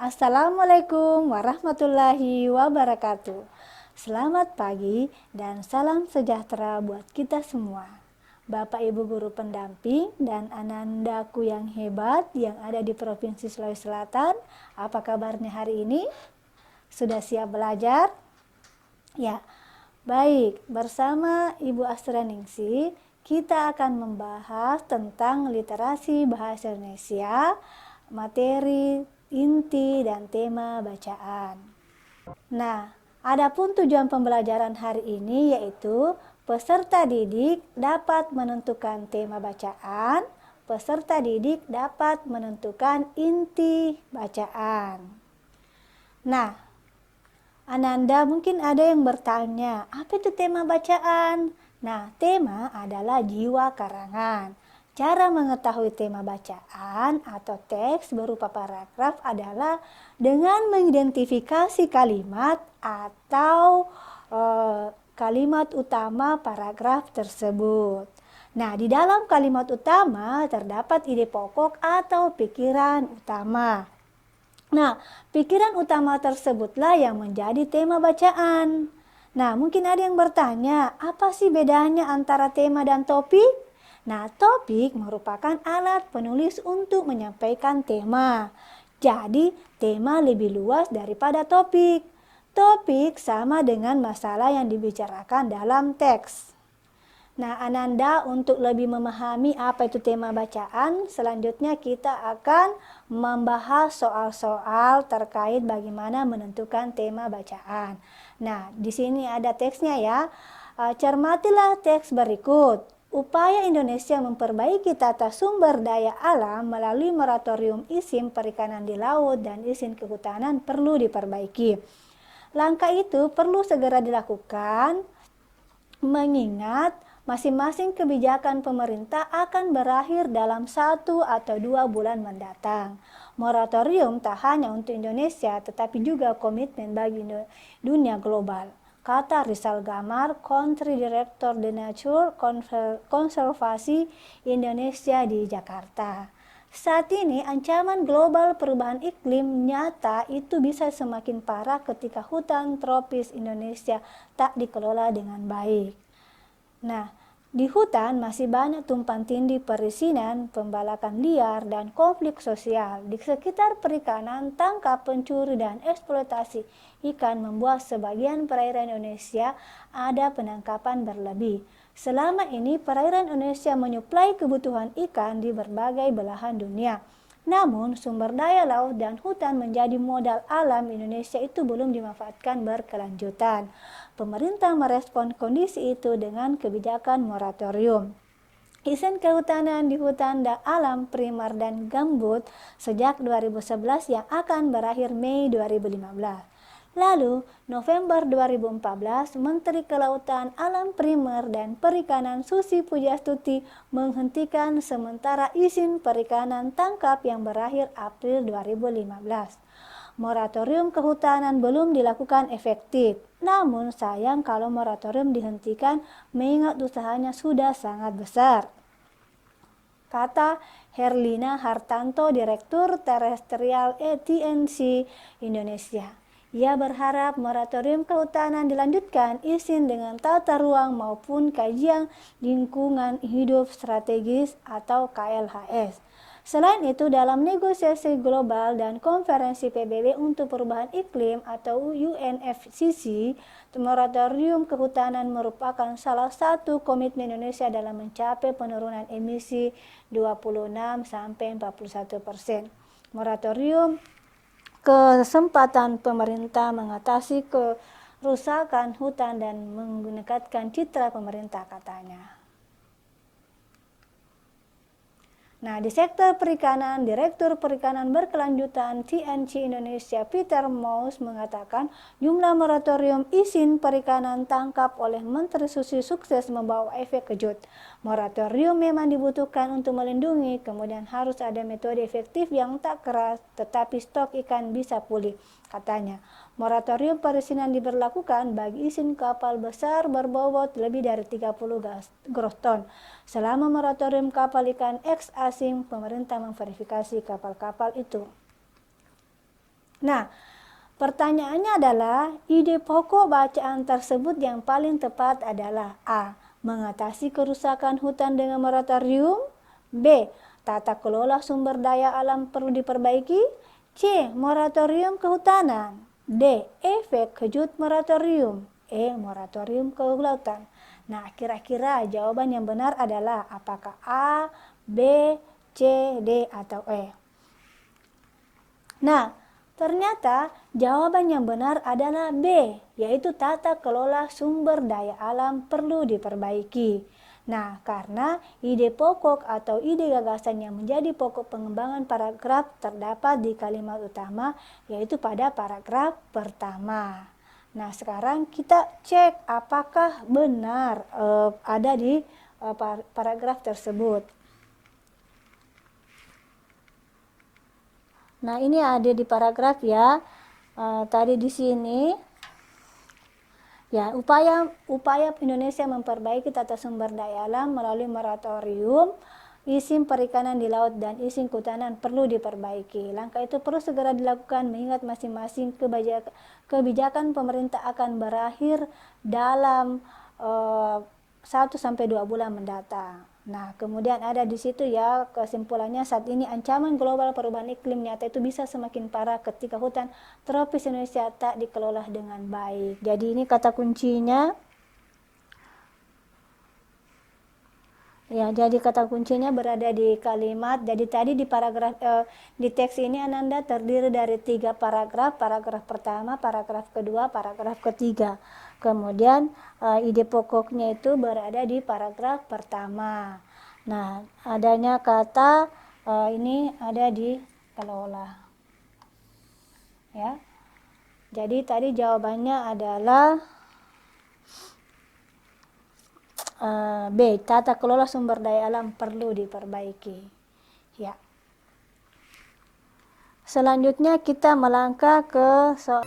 Assalamualaikum warahmatullahi wabarakatuh. Selamat pagi dan salam sejahtera buat kita semua. Bapak Ibu guru pendamping dan anandaku yang hebat yang ada di Provinsi Sulawesi Selatan, apa kabarnya hari ini? Sudah siap belajar? Ya, baik. Bersama Ibu Astra Ningsih, kita akan membahas tentang literasi bahasa Indonesia, materi, inti, dan tema bacaan. Nah, adapun tujuan pembelajaran hari ini yaitu peserta didik dapat menentukan tema bacaan, peserta didik dapat menentukan inti bacaan. Nah, Ananda mungkin ada yang bertanya, apa itu tema bacaan? Nah, tema adalah jiwa karangan. Cara mengetahui tema bacaan atau teks berupa paragraf adalah dengan mengidentifikasi kalimat atau kalimat utama paragraf tersebut. Nah, di dalam kalimat utama terdapat ide pokok atau pikiran utama. Nah, pikiran utama tersebutlah yang menjadi tema bacaan. Nah, mungkin ada yang bertanya, apa sih bedanya antara tema dan topik? Nah, topik merupakan alat penulis untuk menyampaikan tema. Jadi, tema lebih luas daripada topik. Topik sama dengan masalah yang dibicarakan dalam teks. Nah, Ananda untuk lebih memahami apa itu tema bacaan, selanjutnya kita akan membahas soal-soal terkait bagaimana menentukan tema bacaan. Nah, di sini ada teksnya ya. Cermatilah teks berikut. Upaya Indonesia memperbaiki tata sumber daya alam melalui moratorium izin perikanan di laut dan izin kehutanan perlu diperbaiki. Langkah itu perlu segera dilakukan mengingat masing-masing kebijakan pemerintah akan berakhir dalam 1 atau 2 bulan mendatang. Moratorium tak hanya untuk Indonesia tetapi juga komitmen bagi dunia global, kata Rizal Gamar, Country Director The Nature Konservasi Indonesia di Jakarta. Saat ini ancaman global perubahan iklim nyata itu bisa semakin parah ketika hutan tropis Indonesia tak dikelola dengan baik. Nah, di hutan masih banyak tumpang tindih perizinan, pembalakan liar, dan konflik sosial. Di sekitar perikanan, tangkap, pencuri, dan eksploitasi ikan membuat sebagian perairan Indonesia ada penangkapan berlebih. Selama ini, perairan Indonesia menyuplai kebutuhan ikan di berbagai belahan dunia. Namun, sumber daya laut dan hutan menjadi modal alam Indonesia itu belum dimanfaatkan berkelanjutan. Pemerintah merespon kondisi itu dengan kebijakan moratorium izin kehutanan di hutan dan alam primer dan gambut sejak 2011 yang akan berakhir Mei 2015. Lalu, November 2014, Menteri Kelautan, Alam Primer dan Perikanan Susi Pujastuti menghentikan sementara izin perikanan tangkap yang berakhir April 2015. Moratorium kehutanan belum dilakukan efektif. Namun sayang kalau moratorium dihentikan mengingat usahanya sudah sangat besar, kata Herlina Hartanto, Direktur Terestrial TNC Indonesia. Ia berharap moratorium kehutanan dilanjutkan izin dengan tata ruang maupun kajian lingkungan hidup strategis atau KLHS. Selain itu, dalam negosiasi global dan konferensi PBB untuk perubahan iklim atau UNFCCC, moratorium kehutanan merupakan salah satu komitmen Indonesia dalam mencapai penurunan emisi 26-41%. Moratorium kesempatan pemerintah mengatasi kerusakan hutan dan meningkatkan citra pemerintah, katanya. Nah, di sektor perikanan, Direktur Perikanan Berkelanjutan TNC Indonesia Peter Maus mengatakan jumlah moratorium izin perikanan tangkap oleh Menteri Susi sukses membawa efek kejut. Moratorium memang dibutuhkan untuk melindungi, kemudian harus ada metode efektif yang tak keras tetapi stok ikan bisa pulih, katanya. Moratorium perizinan diberlakukan bagi izin kapal besar berbobot lebih dari 30 gross ton. Selama moratorium kapal ikan eks asing, pemerintah memverifikasi kapal-kapal itu. Nah, pertanyaannya adalah ide pokok bacaan tersebut yang paling tepat adalah A. Mengatasi kerusakan hutan dengan moratorium. B. Tata kelola sumber daya alam perlu diperbaiki. C. Moratorium kehutanan. D. Efek kejut moratorium. E. Moratorium kelautan. Nah, kira-kira jawaban yang benar adalah apakah A, B, C, D, atau E? Nah, ternyata jawaban yang benar adalah B, yaitu tata kelola sumber daya alam perlu diperbaiki. Nah, karena ide pokok atau ide gagasan yang menjadi pokok pengembangan paragraf terdapat di kalimat utama, yaitu pada paragraf pertama. Nah, sekarang kita cek apakah benar ada di paragraf tersebut. Nah, ini ada di paragraf ya. Tadi di sini ya, upaya Indonesia memperbaiki tata sumber daya alam melalui moratorium izin perikanan di laut dan izin kehutanan perlu diperbaiki. Langkah itu perlu segera dilakukan mengingat masing-masing kebijakan pemerintah akan berakhir dalam 1-2 bulan mendatang. Nah, kemudian ada di situ ya kesimpulannya, saat ini ancaman global perubahan iklim nyata itu bisa semakin parah ketika hutan tropis Indonesia tak dikelola dengan baik. Jadi ini kata kuncinya. Ya, jadi kata kuncinya berada di kalimat. Jadi tadi di paragraf di teks ini Ananda terdiri dari 3 paragraf. Paragraf pertama, paragraf kedua, paragraf ketiga. Kemudian ide pokoknya itu berada di paragraf pertama. Nah, adanya kata ini ada di kelola. Ya. Jadi tadi jawabannya adalah B. Tata kelola sumber daya alam perlu diperbaiki. Ya. Selanjutnya kita melangkah ke soal